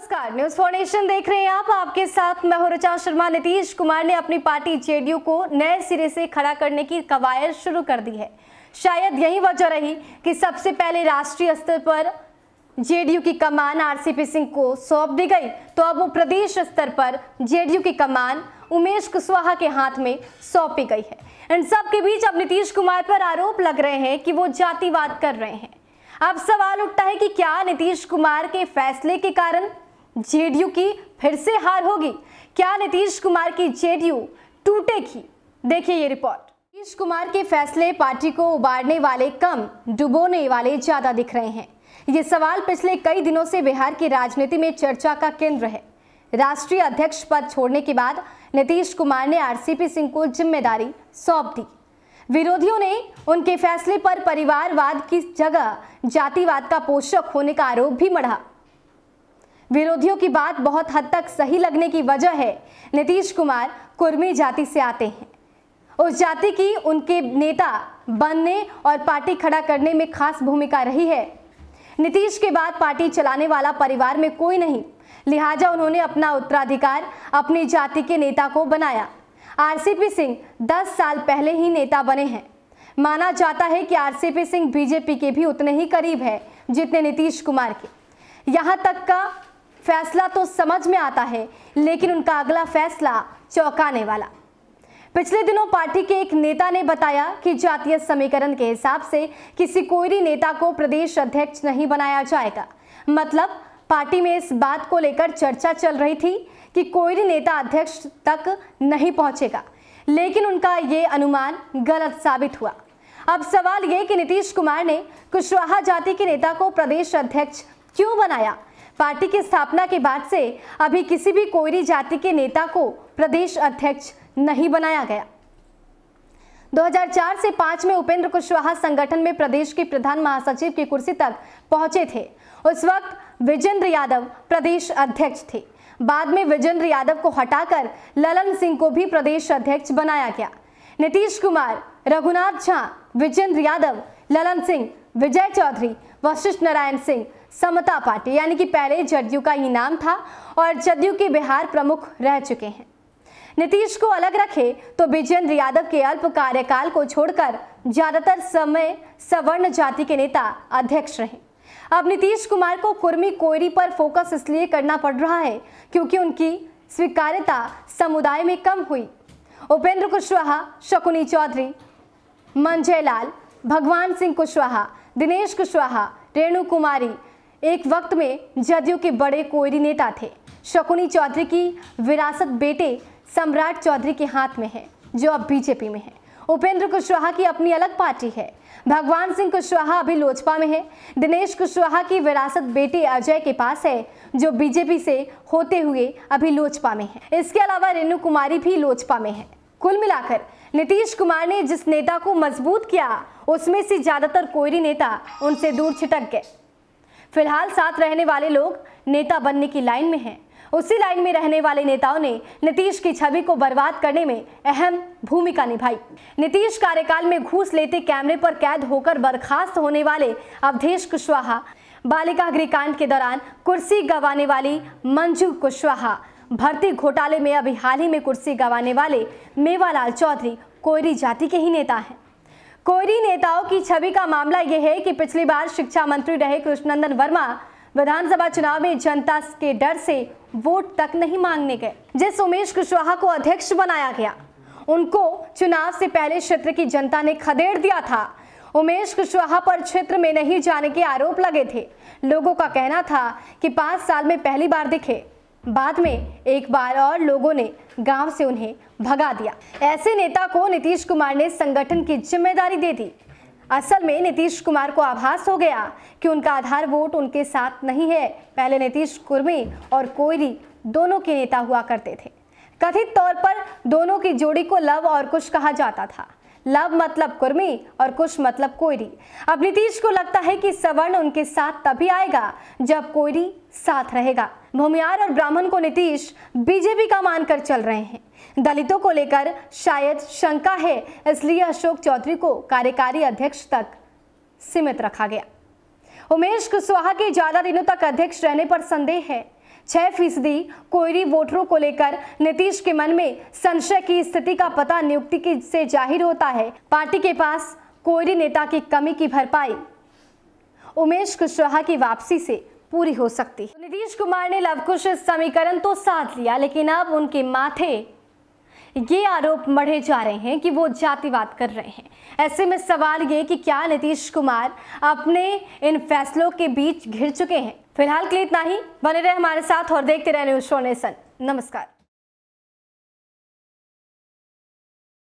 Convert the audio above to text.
नमस्कार, news for nation देख रहे हैं आप। आपके साथ मैं हूं ऋचा शर्मा। नीतीश कुमार ने अपनी पार्टी जेडीयू को नए सिरे से खड़ा करने की कवायद शुरू कर दी है। शायद यही वजह रही कि सबसे पहले राष्ट्रीय स्तर पर जेडीयू की कमान आरसीपी सिंह को सौंप दी गई, तो अब वो प्रदेश स्तर पर जेडीयू की कमान उमेश कुशवाहा के हाथ में सौंपी गई है। इन सब के बीच अब नीतीश कुमार पर आरोप लग रहे हैं कि वो जातिवाद कर रहे हैं। अब सवाल उठता है कि क्या नीतीश कुमार के फैसले के कारण जेडीयू की फिर से हार होगी? क्या नीतीश कुमार की जेडीयू टूटेगी? देखिए ये रिपोर्ट। नीतीश कुमार के फैसले पार्टी को उबारने वाले कम, डुबोने वाले ज्यादा दिख रहे हैं। ये सवाल पिछले कई दिनों से बिहार की राजनीति में चर्चा का केंद्र है। राष्ट्रीय अध्यक्ष पद छोड़ने के बाद नीतीश कुमार ने आरसीपी सिंह को जिम्मेदारी सौंप दी। विरोधियों ने उनके फैसले पर परिवारवाद की जगह जातिवाद का पोषक होने का आरोप भी मढ़ा। विरोधियों की बात बहुत हद तक सही लगने की वजह है, नीतीश कुमार कुर्मी जाति से आते हैं। उस जाति की उनके नेता बनने और पार्टी खड़ा करने में खास भूमिका रही है। नीतीश के बाद पार्टी चलाने वाला परिवार में कोई नहीं, लिहाजा उन्होंने अपना उत्तराधिकार अपनी जाति के नेता को बनाया। आरसीपी सिंह 10 साल पहले ही नेता बने हैं। माना जाता है कि आरसीपी सिंह बीजेपी के भी उतने ही करीब है जितने नीतीश कुमार के। यहाँ तक का फैसला तो समझ में आता है, लेकिन उनका अगला फैसला चौंकाने वाला। पिछले दिनों पार्टी के एक नेता ने बताया कि जातीय समीकरण के हिसाब से किसी कोई नेता को प्रदेश अध्यक्ष नहीं बनाया जाएगा। मतलब पार्टी में इस बात को लेकर चर्चा चल रही थी कि कोई नेता अध्यक्ष तक नहीं पहुंचेगा, लेकिन उनका ये अनुमान गलत साबित हुआ। अब सवाल ये कि नीतीश कुमार ने कुशवाहा जाति के नेता को प्रदेश अध्यक्ष क्यों बनाया? पार्टी की स्थापना के बाद से अभी किसी भी कोयरी जाति के नेता को प्रदेश अध्यक्ष नहीं बनाया गया। 2004 से 5 में उपेंद्र कुशवाहा संगठन में प्रदेश के प्रधान महासचिव की कुर्सी तक पहुंचे थे। उस वक्त विजेंद्र यादव प्रदेश अध्यक्ष थे। बाद में विजेंद्र यादव को हटाकर ललन सिंह को भी प्रदेश अध्यक्ष बनाया गया। नीतीश कुमार, रघुनाथ झा, विजेंद्र यादव, ललन सिंह, विजय चौधरी, वशिष्ठ नारायण सिंह, समता पार्टी यानी कि पहले जदयू का ही नाम था और जदयू के बिहार प्रमुख रह चुके हैं। नीतीश को अलग रखे तो विजेंद्र यादव के अल्प कार्यकाल को छोड़कर ज्यादातर समय सवर्ण जाति के नेता अध्यक्ष रहे। अब नीतीश कुमार को कुर्मी कोयरी पर फोकस इसलिए करना पड़ रहा है क्योंकि उनकी स्वीकार्यता समुदाय में कम हुई। उपेंद्र कुशवाहा, शकुनी चौधरी, मंजय लाल, भगवान सिंह कुशवाहा, दिनेश कुशवाहा, रेणु कुमारी एक वक्त में जदयू के बड़े कोयरी नेता थे। शकुनी चौधरी की विरासत बेटे सम्राट चौधरी के हाथ में है, जो अब बीजेपी में है। उपेंद्र कुशवाहा की अपनी अलग पार्टी है। भगवान सिंह कुशवाहा अभी लोजपा में है। दिनेश कुशवाहा की विरासत बेटे अजय के पास है, जो बीजेपी से होते हुए अभी लोजपा में है। इसके अलावा रेणु कुमारी भी लोजपा में है। कुल मिलाकर नीतीश कुमार ने जिस नेता को मजबूत किया, उसमें से ज्यादातर कोयरी नेता उनसे दूर छिटक गए। फिलहाल साथ रहने वाले लोग नेता बनने की लाइन में हैं। उसी लाइन में रहने वाले नेताओं ने नीतीश की छवि को बर्बाद करने में अहम भूमिका निभाई। नीतीश कार्यकाल में घूस लेते कैमरे पर कैद होकर बर्खास्त होने वाले अवधेश कुशवाहा, बालिका गृहकांड के दौरान कुर्सी गंवाने वाली मंजू कुशवाहा, भर्ती घोटाले में अभी हाल ही में कुर्सी गंवाने वाले मेवालाल चौधरी कोयरी जाति के ही नेता हैं। कोयरी नेताओं की छवि का मामला यह है कि पिछली बार शिक्षा मंत्री रहे कृष्णनंदन वर्मा विधानसभा चुनाव में जनता के डर से वोट तक नहीं मांगने गए। जिस उमेश कुशवाहा को अध्यक्ष बनाया गया, उनको चुनाव से पहले क्षेत्र की जनता ने खदेड़ दिया था। उमेश कुशवाहा पर क्षेत्र में नहीं जाने के आरोप लगे थे। लोगों का कहना था कि 5 साल में पहली बार दिखे, बाद में एक बार और लोगों ने गांव से उन्हें भगा दिया। ऐसे नेता को नीतीश कुमार ने संगठन की जिम्मेदारी दे दी। असल में नीतीश कुमार को आभास हो गया कि उनका आधार वोट उनके साथ नहीं है। पहले नीतीश कुर्मी और कोयरी दोनों के नेता हुआ करते थे। कथित तौर पर दोनों की जोड़ी को लव और कुश कहा जाता था। लव मतलब कुर्मी और कुश मतलब कोयरी। अब नीतीश को लगता है कि सवर्ण उनके साथ तभी आएगा जब कोयरी साथ रहेगा। भूमियार और ब्राह्मण को नीतीश बीजेपी का मानकर चल रहे हैं। दलितों को लेकर शायद शंका है, इसलिए अशोक चौधरी को कार्यकारी अध्यक्ष तक सीमित रखा गया। उमेश कुशवाहा के ज्यादा दिनों तक अध्यक्ष रहने पर संदेह है। 6% कोयरी वोटरों को लेकर नीतीश के मन में संशय की स्थिति का पता नियुक्ति से जाहिर होता है। पार्टी के पास कोयरी नेता की कमी की भरपाई उमेश कुशवाहा की वापसी से पूरी हो सकती है। नीतीश कुमार ने लवकुश समीकरण तो साध लिया, लेकिन अब उनके माथे ये आरोप मढ़े जा रहे हैं कि वो जातिवाद कर रहे हैं। ऐसे में सवाल ये कि क्या नीतीश कुमार अपने इन फैसलों के बीच घिर चुके हैं। फिलहाल के लिए इतना ही। बने रहे हमारे साथ और देखते रहे न्यूज़ 4 नेशन। नमस्कार।